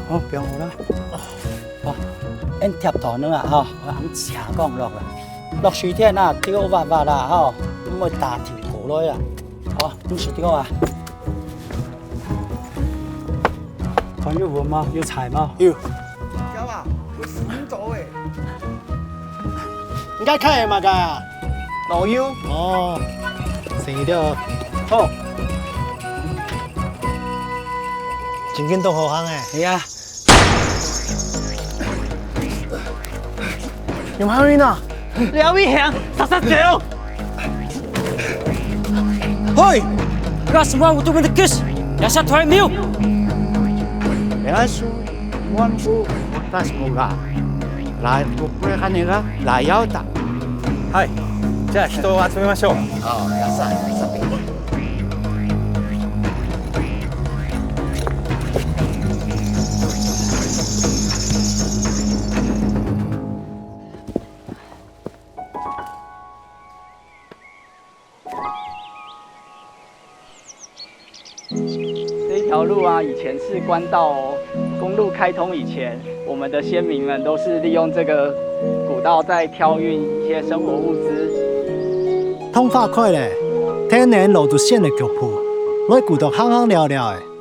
哦，不用了。哦，恁贴图呢啊，吼，我红斜讲落啦，落水天啊，丢挖挖啦，吼，唔会打停过来啊。哦，你是丢啊？朋友有吗？有菜吗？有。有啊，有10组诶。你家开嘛个？老友。哦，生了。好。真紧动好行诶。系啊。有冇人啊？廖伟祥，39。Hoi, gas semua untuk mendekus. Dasar tuan miu. Yasu, muanku, tas moga. Lai kokwe kanega, layao ta. はい。じゃあ人を集めましょう。ああ、やさい。这一条路啊，以前是官道哦。公路开通以前，我们的先民们都是利用这个古道在挑运一些生活物资。通化快咧，天然路就线的脚步，我古道行行聊聊诶。